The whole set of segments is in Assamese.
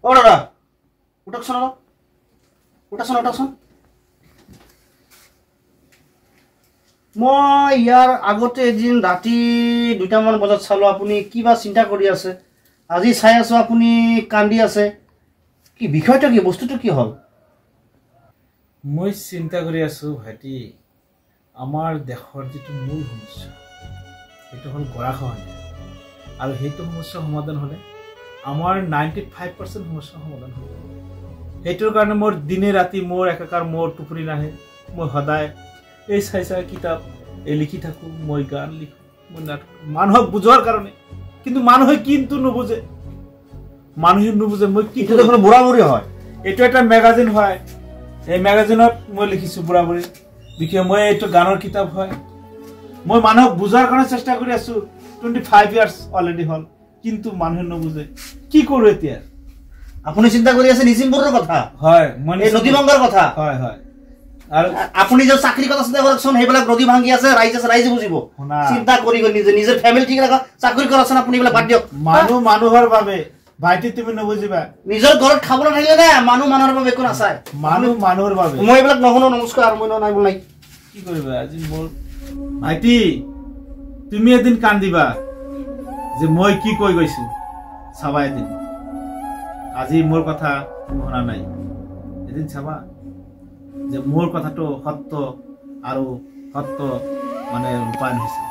অ দাদা উঠকচোন অলপ উঠকচোন মই ইয়াৰ আগতে এদিন ৰাতি 2টামান বজাত চালো আপুনি কিবা চিন্তা কৰি আছে আজি চাই আছো আপুনি কান্দি আছে কি বিষয়টো কি বস্তুটো কি হল মই চিন্তা কৰি আছো ভাইটি আমাৰ দেশৰ যেটো মূল সমস্যা এটো হল গৰাখহনীয়া আৰু হেতু সমস্যা সমাধান হলে আমাৰ 95% সমস্যা সমাধান হ'ব হেতুৰ কাৰণে মোৰ দিনে ৰাতি মোৰ একাকাৰ মোৰ টুপৰি নাহে মই সদায় এই চাই কিতাপ লিখি থাকো মই গান লিখো মই নাটক মানুহক বুজোৱাৰ কাৰণে কিন্তু মানুহে কিন্তু নুবুজে মই কি দেখোন বুঢ়াবুঢ়ী হয় এইটো এটা ম্যাগাজিন হয় এই ম্যাগাজিনত মই লিখিছো বুঢ়াবুঢ়ী বিষয়ে মই এইটো গানৰ কিতাপ হয় মই মানুহক বুজাৰ কাৰণে চেষ্টা কৰি আছো 25 ইয়াৰ্স অলৰেডি হল কিন্তু মানুহে নুবুজে কি কৰো এতিয়া আপুনি চিন্তা কৰি আছে নিজিমপুৰৰ কথা হয় মানে এই নদীভঙ্গৰ কথা হয় আৰু আপুনি যে চাকৰি কথা চিন্তা কৰকচোন হেইবিলাক নদী ভাঙি আছে ৰাইজে বুজিব চিন্তা কৰি নিজৰ ফ্যামিলি ঠিক ৰাখা চাকৰি কৰাচোন আপুনি এইবিলাক বাদ দিয়ক মানুহৰ বাবে ভাইটি তুমি নুবুজিবা নিজৰ ঘৰত খাবলৈ থাকিলে না মানুহৰ বাবে একো নাচায় মানুহৰ বাবে মই এইবিলাক নহুনো নমস্কাৰ মই নাই বলাই কি কৰিবা আজি মোৰ ভাইটি তুমি এদিন কান্দিবা যে মই কি কৈ গৈছো চাবা এদিন আজি মোৰ কথা শুনা নাই এদিন চাবা যে মোৰ কথাটো সত্য আৰু সত্য মানে ৰূপায়ণ হৈছে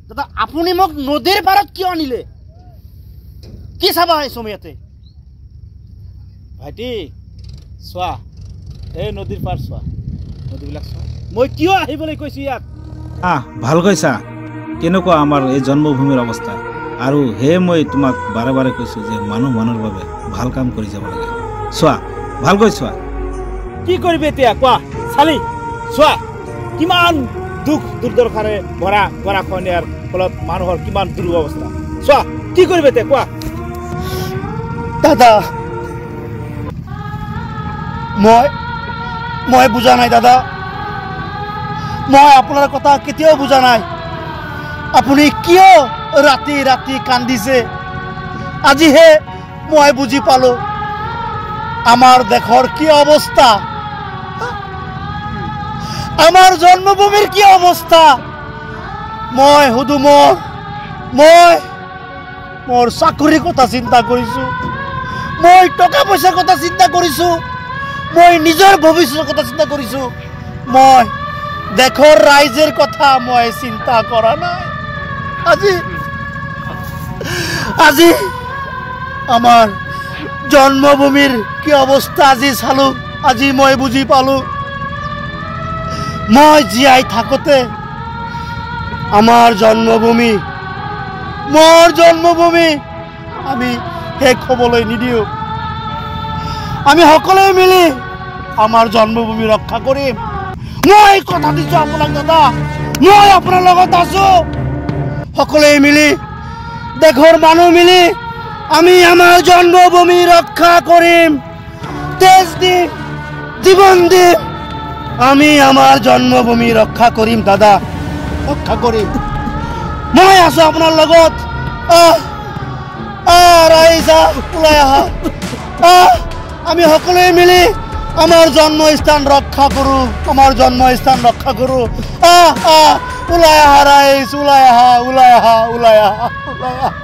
দাদা আপুনি মোক নদীৰ পাৰত কিয় আনিলে কি চাবা এই সময়তে ভাইটি চোৱা এই নদীৰ পাৰ চোৱা নদীবিলাক চোৱা মই কিয় আহিবলৈ কৈছো ইয়াত ভাল কৈছা কেনেকুৱা আমাৰ এই জন্মভূমিৰ অৱস্থা আৰু হে মই তোমাক বাৰে বাৰে কৈছো যে মানুহৰ বাবে ভাল কাম কৰি যাব লাগে চোৱা ভালকৈ চোৱা কি কৰিবি এতিয়া কোৱা চালি চোৱা কিমান দুখ দুৰ্দশাৰে ভৰা গৰাখহনীয়াৰ ফলত মানুহৰ কিমান দুৰৱস্থা চোৱা কি কৰিবি এতিয়া কোৱা দাদা মই বুজা নাই দাদা মই আপোনাৰ কথা কেতিয়াও বুজা নাই আপুনি কিয় ৰাতি ৰাতি কান্দিছে আজিহে মই বুজি পালো আমাৰ দেশৰ কি অৱস্থা আমার জন্মভূমির কি অবস্থা মই হুদু মোর চাকরির কথা চিন্তা করিছো মই টাকা পয়সার কথা চিন্তা করিছো মই নিজের ভবিষ্যতের কথা চিন্তা করিছো মই দেশৰ রাইজের কথা মই চিন্তা করা নাই আজি আমার জন্মভূমির কি অবস্থা আজি চালু আজি মই বুঝি পালো মই জীয়াই থাকোতে আমার জন্মভূমি আমি শেষ হবলৈ নিদিও আমি সকলোৱে মিলি আমাৰ জন্মভূমি ৰক্ষা কৰিম মই কথা দিছো আপোনাক দাদা মই আপোনাৰ লগত আছো সকলোৱে মিলি দেশৰ মানুহ মিলি আমি আমার জন্মভূমি রক্ষা করিম তেজ দিম জীবন দিম আমি আমার জন্মভূমি রক্ষা করিম দাদা রক্ষা করিম মই আছো আপনার লগত ৰাইজ ওলাই আহা। আমি সকলোৱে মিলি আমাৰ জন্মস্থান ৰক্ষা কৰোঁ, আমাৰ জন্মস্থান ৰক্ষা কৰোঁ। ওলাই আহা ৰাইজ, ওলাই আহা, ওলাই আহা, ওলাই আহা, ওলাই আহা।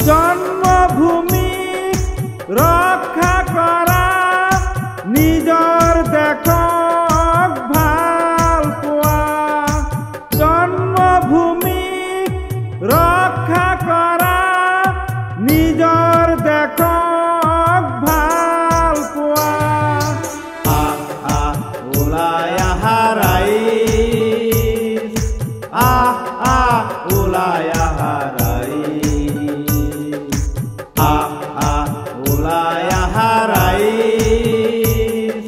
জন্মভূমি ৰক্ষা কৰা নিজৰ দেশক ভাল পোৱা, জন্মভূমি ৰক্ষা কৰা নিজৰ দেশক ভাল পোৱা। ওলাই আহা ৰাইজ, ওলাই আহা ৰাইজ, ওলাই আহা ৰাইজ,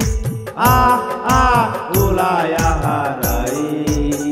ওলাই আহা ৰাইজ।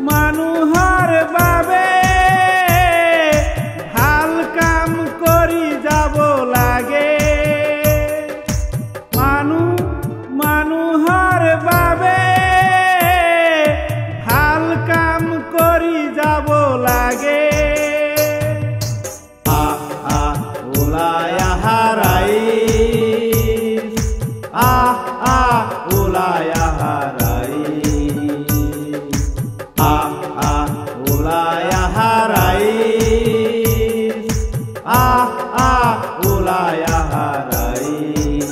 মানুহৰ বাবে ভাল কাম কৰি যাব লাগে, মানুহৰ বাবে ভাল কাম কৰি যাব লাগে। ওলাই আহা ৰাইজ, ওলাই আহা ৰাইজ, ওলাই আহা ৰাইজ, ওলাই আহা ৰাইজ।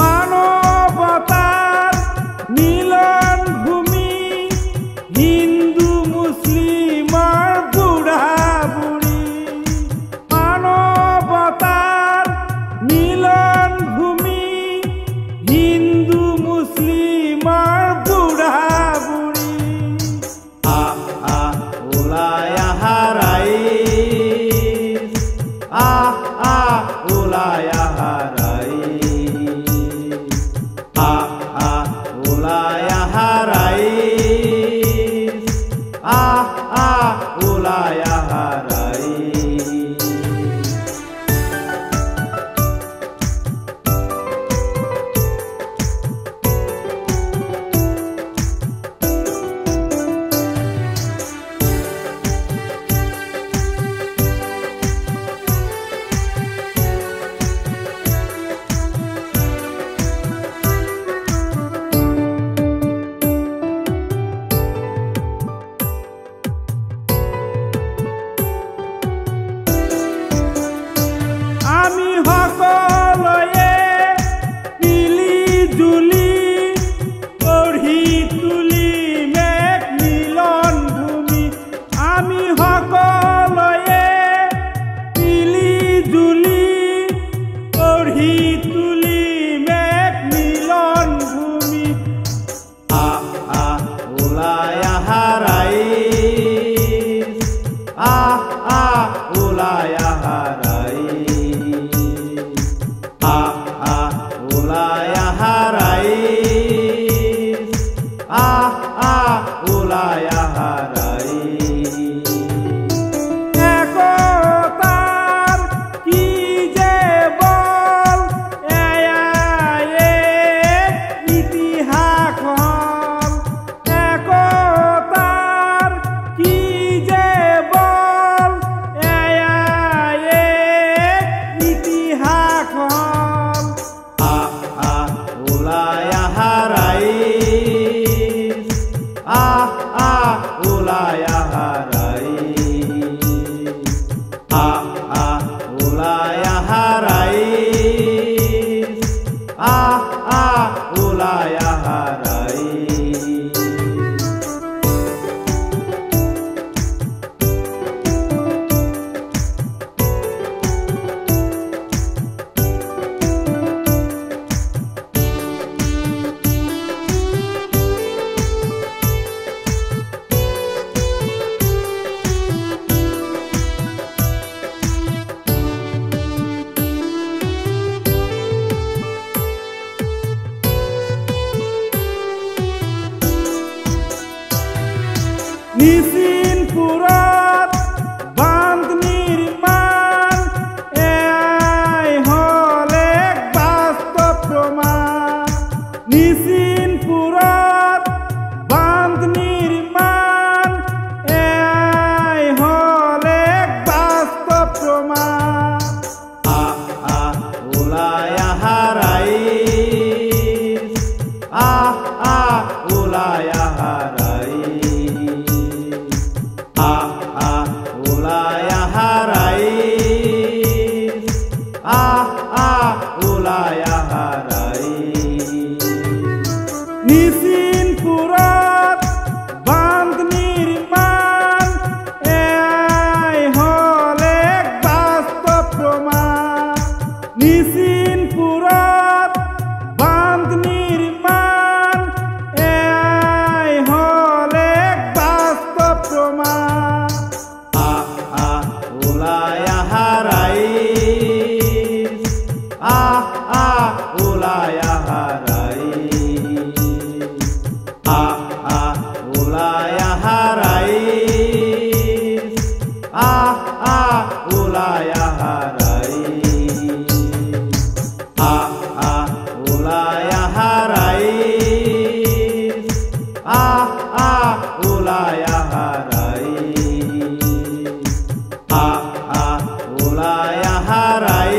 মানৱতাৰ মিলন ভূমি, হিন্দু মুছলিমৰ বুঢ়া বুঢ়ী, মানৱতাৰ মিলন ভূমি, হিন্দু মুছলিমৰ বুঢ়া বুঢ়ী। ওলাই আহা ৰাইজ, ওলাই আহা ৰাইজ, ওলাই আহা ৰাইজ, ওলাই আহা ৰাইজ। আমি সকলোৱে মিলি জুলি গঢ়ি তুলিম এক মিলন ভূমি, আমি সকলোৱে মিলি জুলি গঢ়ি তুলিম এক মিলন ভূমি। ওলাই আহা ৰাইজ, ওলাই আহা ৰাইজ, ওলাই আহা ৰাইজ, ওলাই আহা ৰাইজ আহ আহ ওলাই আহা ৰাইজ আহ আহ ওলাই আহা ৰাইজ আহ আহ ওলাই আহা ৰাইজ নিচিনপুৰত বান্ধ নিৰ্মাণ এয়াই হ'ল এক বাস্তৱ প্ৰমাণ নিচিনপুৰত বান্ধ নিৰ্মাণ এয়াই হ'ল এক বাস্তৱ প্ৰমাণ আহ আহ ওলাই আহা ৰাইজ আহ আহ ওলাই আহা আহ আহ ওলাই আহা ৰাইজ আহ আহ ওলাই আহা ৰাইজ নিচিনপুৰত বান্ধ নিৰ্মাণ এয়াই হ'ল এক বাস্তৱ প্ৰমাণ নিচিনপুৰত বান্ধ নিৰ্মাণ এয়াই হ'ল এক বাস্তৱ প্ৰমাণ ওলাই আহা ৰাইজ আহ আহ ওলাই আহা ৰাইজ আহ আহ ওলাই আহা ৰাইজ আহ আহ ওলাই আহা ৰাইজ আহ আহ ওলাই আহা ৰাইজ আহ আহ ওলাই আহা ৰাইজ আহ আহ ওলাই আহা ৰাইজ